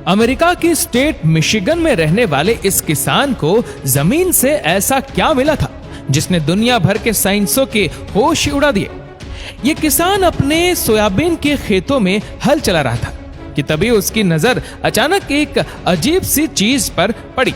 America की state Michigan में रहने वाले इस किसान को जमीन से ऐसा क्या मिला था जिसने दुनिया भर के साइंसों के होश उड़ा दिए। ये किसान अपने सोयाबीन के खेतों में हल चला रहा था कि तभी उसकी नजर अचानक एक अजीब सी चीज पर पड़ी।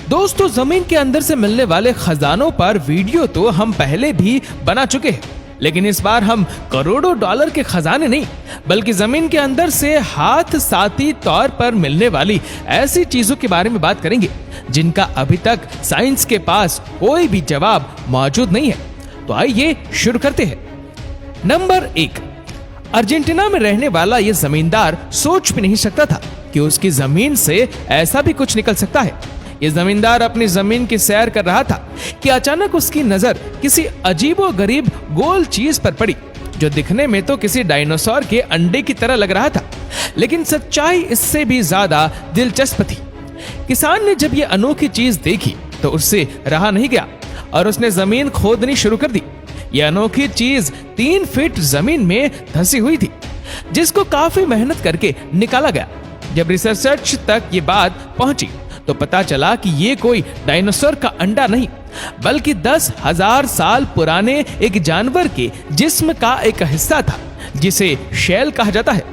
दोस्तों, जमीन के अंदर से मिलने वाले खजानों पर वीडियो तो हम पहले भी बना चुके हैं, लेकिन इस बार हम करोड़ों डॉलर के खजाने नहीं बल्कि जमीन के अंदर से हाथ साथी तौर पर मिलने वाली ऐसी चीजों के बारे में बात करेंगे जिनका अभी तक साइंस के पास कोई भी जवाब मौजूद नहीं है। तो आइए शुरू करते हैं। नंबर 1, अर्जेंटीना में रहने वाला यह जमींदार सोच भी नहीं सकता था कि उसकी जमीन से ऐसा भी कुछ निकल सकता है। यह जमींदार अपनी जमीन की सैर कर रहा था कि अचानक उसकी नजर किसी अजीबोगरीब गोल चीज पर पड़ी जो दिखने में तो किसी डायनासोर के अंडे की तरह लग रहा था, लेकिन सच्चाई इससे भी ज्यादा दिलचस्प थी। किसान ने जब यह अनोखी चीज देखी तो उससे रहा नहीं गया और उसने जमीन खोदनी शुरू कर दी। यह अनोखी चीज 3 फीट जमीन में धंसी हुई थी जिसको काफी मेहनत करके निकाला गया। जब रिसर्चर्स तक ये बात पहुंची तो पता चला कि ये कोई डायनासोर का अंडा नहीं बल्कि 10,000 साल पुराने एक जानवर के जिस्म का एक हिस्सा था जिसे शेल कहा जाता है,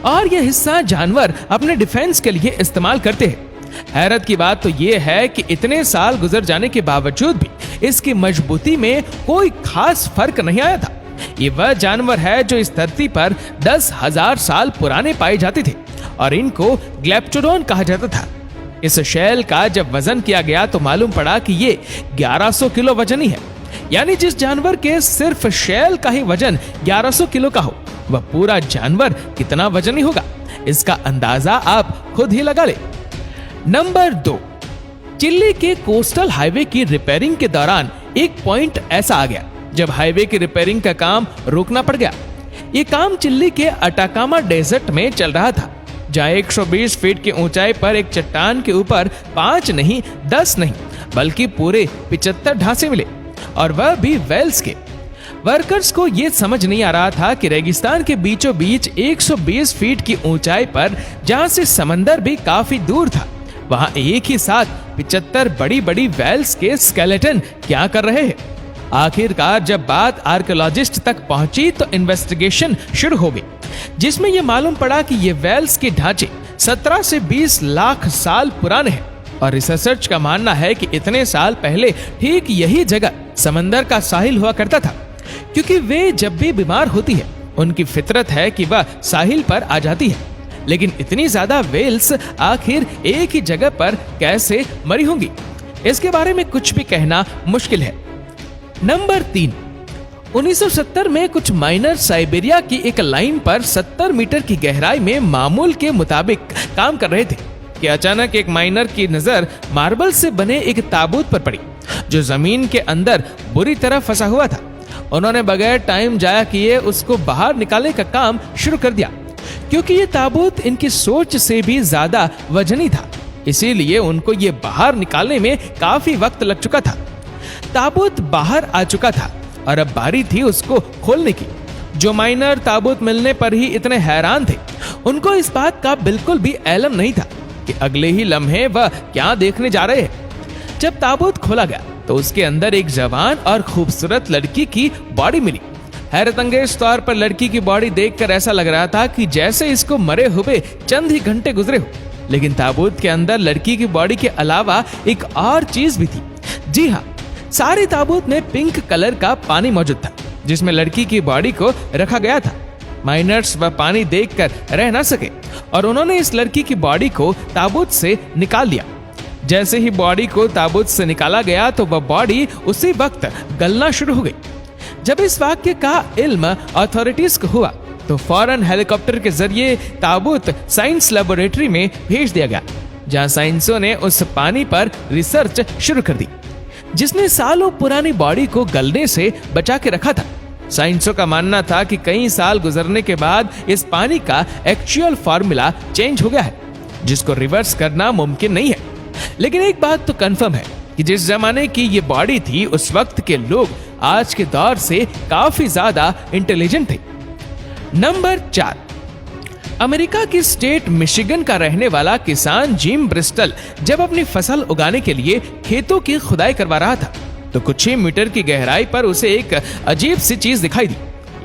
और यह हिस्सा जानवर अपने डिफेंस के लिए इस्तेमाल करते हैं। हैरत की बात तो यह है कि इतने साल गुजर जाने के बावजूद भी इसकी मजबूती में कोई खास फर्क नहीं आया था। ये वह जानवर है जो इस धरती पर 10,000 साल पुराने पाए जाते थे और इनको ग्लैप्टोडोन कहा जाता था। इस शेल का जब वजन किया गया तो मालूम पड़ा कि ये 1100 किलो वजनी है। यानी जिस जानवर के सिर्फ शेल का ही वजन 1100 किलो का हो, वह पूरा जानवर कितना वजनी होगा, इसका अंदाजा आप खुद ही लगा ले। नंबर 2, चिली के कोस्टल हाईवे की रिपेयरिंग के दौरान एक पॉइंट ऐसा आ गया जब हाईवे की रिपेयरिंग का काम रोकना पड़ गया। ये काम चिली के अटाकामा डेजर्ट में चल रहा था जहां 120 फीट की ऊंचाई पर एक चट्टान के ऊपर 5 नहीं 10 नहीं बल्कि पूरे 75 ढांचे मिले, और वह भी वेल्स के। वर्कर्स को यह समझ नहीं आ रहा था कि रेगिस्तान के बीचों बीच 120 फीट की ऊंचाई पर जहां से समंदर भी काफी दूर था, वहां एक ही साथ 75 बड़ी बड़ी वेल्स के स्केलेटन क्या कर रहे हैं। आखिरकार जब बात आर्कियोलॉजिस्ट तक पहुंची तो इन्वेस्टिगेशन शुरू हो गई जिसमें यह मालूम पड़ा कि ये वेल्स के ढांचे 17 से 20 लाख साल पुराने हैं, और रिसर्चर्स का मानना है कि इतने साल पहले ठीक यही जगह समंदर का साहिल हुआ करता था, क्योंकि वे जब भी बीमार होती है उनकी फितरत है कि वह साहिल पर आ जाती है। लेकिन इतनी ज्यादा वेल्स आखिर एक ही जगह पर कैसे मरी होंगी, इसके बारे में कुछ भी कहना मुश्किल है। नंबर 3, 1970 में कुछ माइनर साइबेरिया की एक लाइन पर 70 मीटर की गहराई में मामूल के मुताबिक काम कर रहे थे कि अचानक एक माइनर की नजर मार्बल से बने एक ताबूत पर पड़ी जो जमीन के अंदर बुरी तरह फंसा हुआ था। उन्होंने बगैर टाइम जाया किए उसको बाहर निकालने का काम शुरू कर दिया, क्योंकि ये ताबूत इनकी सोच से भी ज्यादा वजनी था, इसीलिए उनको ये बाहर निकालने में काफी वक्त लग चुका था। ताबूत बाहर आ चुका था और अब बारी थी उसको खोलने की। जो माइनर ताबूत मिलने पर ही इतने हैरान थे, उनको इस बात का बिल्कुल भी इल्म नहीं था कि अगले ही लम्हे वह क्या देखने जा रहे हैं। जब ताबूत खोला गया तो उसके अंदर एक जवान और खूबसूरत लड़की की बॉडी मिली। हैरतअंगेज तौर पर लड़की की बॉडी देखकर ऐसा लग रहा था कि जैसे इसको मरे हुए चंद ही घंटे गुजरे हो, लेकिन ताबूत के अंदर लड़की की बॉडी के अलावा एक और चीज भी थी। जी हाँ, सारे ताबूत में पिंक कलर का पानी मौजूद था जिसमें लड़की की बॉडी को रखा गया था। माइनर्स वह पानी देखकर रह ना सके और उन्होंने इस लड़की की बॉडी को ताबूत से निकाल लिया। जैसे ही बॉडी को ताबूत से निकाला गया तो वह बॉडी उसी वक्त गलना शुरू हो गई। जब इस वाक्य का इल्म अथॉरिटीज को हुआ तो फौरन हेलीकॉप्टर के जरिए ताबूत साइंस लेबोरेटरी में भेज दिया गया, जहां साइंसों ने उस पानी पर रिसर्च शुरू कर दी जिसने सालों पुरानी बॉडी को गलने से बचा के रखा था। साइंसों का मानना था कि कई साल गुजरने के बाद इस पानी का एक्चुअल फॉर्मूला चेंज हो गया है जिसको रिवर्स करना मुमकिन नहीं है। लेकिन एक बात तो कंफर्म है कि जिस जमाने की ये बॉडी थी उस वक्त के लोग आज के दौर से काफी ज्यादा इंटेलिजेंट थे। नंबर 4, अमेरिका की स्टेट मिशिगन का रहने वाला किसान जिम ब्रिस्टल जब अपनी फसल उगाने के लिए खेतों की खुदाई करवा रहा था तो कुछ ही मीटर की गहराई पर उसे एक अजीब सी चीज दिखाई दी।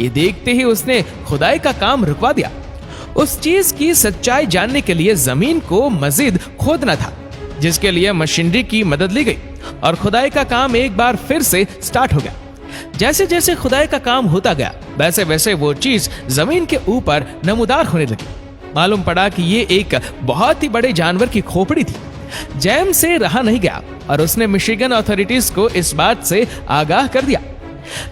ये देखते ही उसने खुदाई का काम रुकवा दिया। उस चीज की सच्चाई जानने के लिए जमीन को मजीद खोदना था, जिसके लिए मशीनरी की मदद ली गई और खुदाई का काम एक बार फिर से स्टार्ट हो गया। जैसे जैसे खुदाई का काम होता गया वैसे वैसे वो चीज जमीन के ऊपर नमूदार होने लगी। मालूम पड़ा कि ये एक बहुत ही बड़े जानवर की खोपड़ी थी। जैम से रहा नहीं गया और उसने मिशिगन अथॉरिटीज को इस बात से आगाह कर दिया।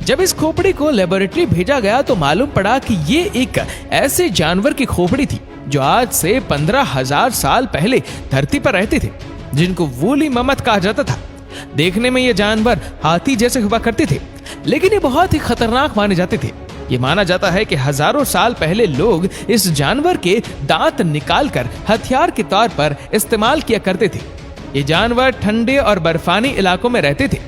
जब इस खोपड़ी को लेबोरेटरी भेजा गया तो मालूम पड़ा कि ये एक ऐसे जानवर की खोपड़ी थी जो आज से 15,000 साल पहले धरती पर रहते थे, जिनको वूली ममत कहा जाता था। देखने में ये जानवर हाथी जैसे हुआ करते थे, लेकिन ये बहुत ही खतरनाक माने जाते थे। ये माना जाता है कि हजारों साल पहले लोग इस जानवर के दांत निकालकर हथियार के तौर पर इस्तेमाल किया करते थे। ये जानवर ठंडे और बर्फानी इलाकों में रहते थे,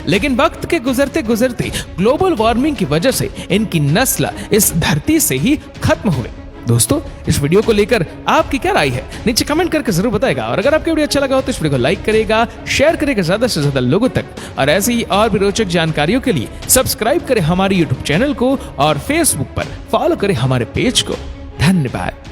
लेकिन वक्त के गुजरते गुजरते ग्लोबल वार्मिंग की वजह से इनकी नस्ल इस धरती से ही खत्म हुए। दोस्तों, इस वीडियो को लेकर आपकी क्या राय है नीचे कमेंट करके जरूर बताएगा। और अगर आपको वीडियो अच्छा लगा हो तो इस वीडियो को लाइक करेगा, शेयर करेगा ज्यादा से ज्यादा लोगों तक, और ऐसी ही और भी रोचक जानकारियों के लिए सब्सक्राइब करें हमारे यूट्यूब चैनल को और फेसबुक पर फॉलो करें हमारे पेज को। धन्यवाद।